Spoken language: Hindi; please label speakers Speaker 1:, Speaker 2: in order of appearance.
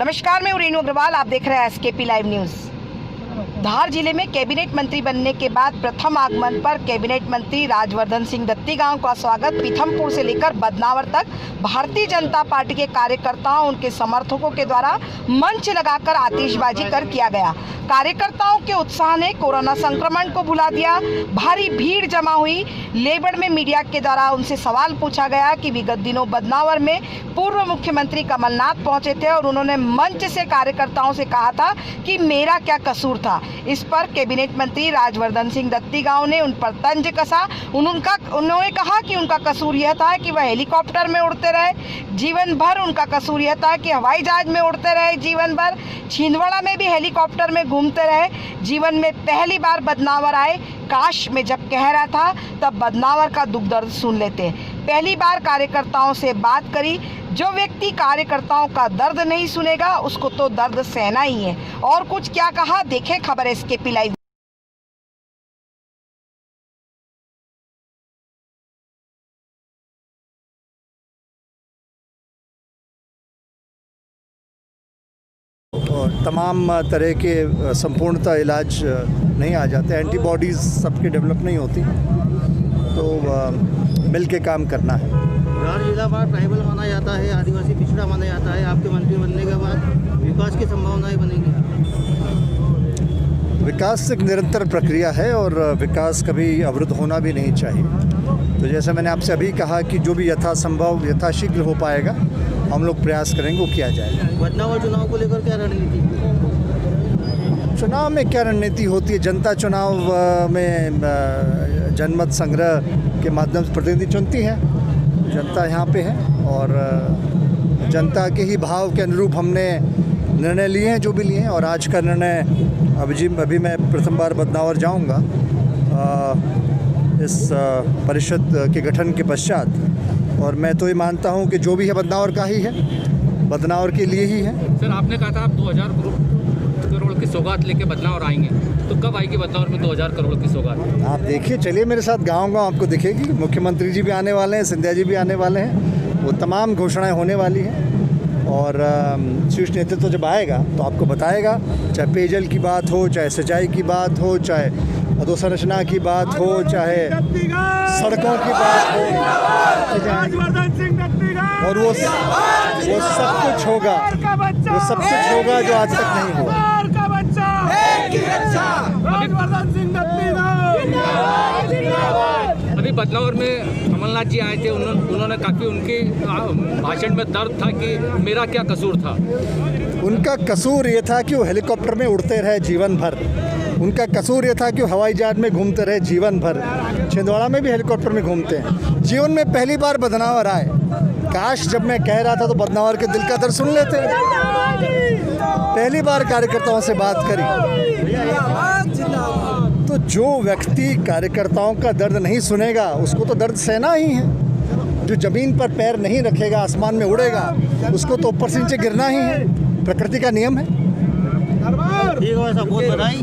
Speaker 1: नमस्कार, मैं रेणु अग्रवाल, आप देख रहे हैं एसकेपी लाइव न्यूज। धार जिले में कैबिनेट मंत्री बनने के बाद प्रथम आगमन पर कैबिनेट मंत्री राजवर्धन सिंह दत्तीगांव का स्वागत पीथमपुर से लेकर बदनावर तक भारतीय जनता पार्टी के कार्यकर्ताओं उनके समर्थकों के द्वारा मंच लगाकर आतिशबाजी कर किया गया। कार्यकर्ताओं के उत्साह ने कोरोना संक्रमण को भुला दिया। भारी भीड़ जमा हुई। लेबड़ में मीडिया के द्वारा उनसे सवाल पूछा गया कि विगत दिनों बदनावर में पूर्व मुख्यमंत्री कमलनाथ पहुंचे थे और उन्होंने मंच से कार्यकर्ताओं से कहा था कि मेरा क्या कसूर था। इस पर कैबिनेट मंत्री राजवर्धन सिंह दत्तीगांव ने उन पर तंज कसा। उन्होंने कहा कि उनका कसूर यह था कि वह हेलीकॉप्टर में उड़ते रहे जीवन भर। उनका कसूर यह था कि हवाई जहाज में उड़ते रहे जीवन भर। छिंदवाड़ा में भी हेलीकॉप्टर में घूमते रहे। जीवन में पहली बार बदनावर आए। काश मैं जब कह रहा था तब बदनावर का दुख दर्द सुन लेते। पहली बार कार्यकर्ताओं से बात करी। जो व्यक्ति कार्यकर्ताओं का दर्द नहीं सुनेगा उसको तो दर्द सहना ही है। और कुछ क्या कहा, देखें खबर एसकेपी लाइव।
Speaker 2: तमाम तरह के संपूर्णतः इलाज नहीं आ जाते, एंटीबॉडीज़ सबके डेवलप नहीं होती, तो मिल के काम करना है।
Speaker 3: धार जिला बार ट्राइबल माना जाता है, आदिवासी पिछड़ा माना जाता है। आपके मंत्री बनने के बाद विकास की संभावनाएं बनेगी।
Speaker 2: विकास एक निरंतर प्रक्रिया है और विकास कभी अवरुद्ध होना भी नहीं चाहिए। तो जैसे मैंने आपसे अभी कहा कि जो भी यथासंभव यथाशीघ्र हो पाएगा हम लोग प्रयास करेंगे, वो किया जाएगा।
Speaker 3: बदनावर चुनाव को लेकर क्या रणनीति?
Speaker 2: चुनाव में क्या रणनीति होती है? जनता चुनाव में जनमत संग्रह के माध्यम से प्रतिनिधि चुनती है। जनता यहाँ पे है और जनता के ही भाव के अनुरूप हमने निर्णय लिए हैं जो भी लिए हैं। और आज का निर्णय अभी मैं प्रथम बार बदनावर जाऊँगा इस परिषद के गठन के पश्चात, और मैं तो ये मानता हूँ कि जो भी है बदनावर का ही है, बदनावर के लिए ही है।
Speaker 4: सर, आपने कहा था आप 2000 करोड़ की सौगात लेके बदनावर आएंगे, तो कब आएगी बदनावर में 2000 करोड़ की सौगात? आप
Speaker 2: देखिए, चलिए मेरे साथ गाँव आपको दिखेगी। मुख्यमंत्री जी भी आने वाले हैं, सिंधिया जी भी आने वाले हैं, वो तमाम घोषणाएं होने वाली हैं। और शीर्ष नेतृत्व जब आएगा तो आपको बताएगा, चाहे पेयजल की बात हो, चाहे सिंचाई की बात हो, चाहे अधोसंरचना की बात हो, चाहे सड़कों की बात हो, और वो सब कुछ होगा, वो सब कुछ होगा जो आज तक नहीं हुआ।
Speaker 4: अभी बदनावर में कमलनाथ जी आए थे, उन्होंने काफ़ी उनके भाषण में दर्द था कि मेरा क्या कसूर था।
Speaker 2: उनका कसूर ये था कि वो हेलीकॉप्टर में उड़ते रहे जीवन भर। उनका कसूर ये था कि वो हवाई जहाज में घूमते रहे जीवन भर। छिंदवाड़ा में भी हेलीकॉप्टर में घूमते हैं। जीवन में पहली बार बदनावर आए। काश जब मैं कह रहा था तो बदनावर के दिल का दर्द सुन लेते। पहली बार कार्यकर्ताओं से बात करी। तो जो व्यक्ति कार्यकर्ताओं का दर्द नहीं सुनेगा उसको तो दर्द सहना ही है। जो ज़मीन पर पैर नहीं रखेगा, आसमान में उड़ेगा, उसको तो ऊपर से नीचे गिरना ही है। प्रकृति का नियम है।
Speaker 3: ठीक है, बहुत बधाई।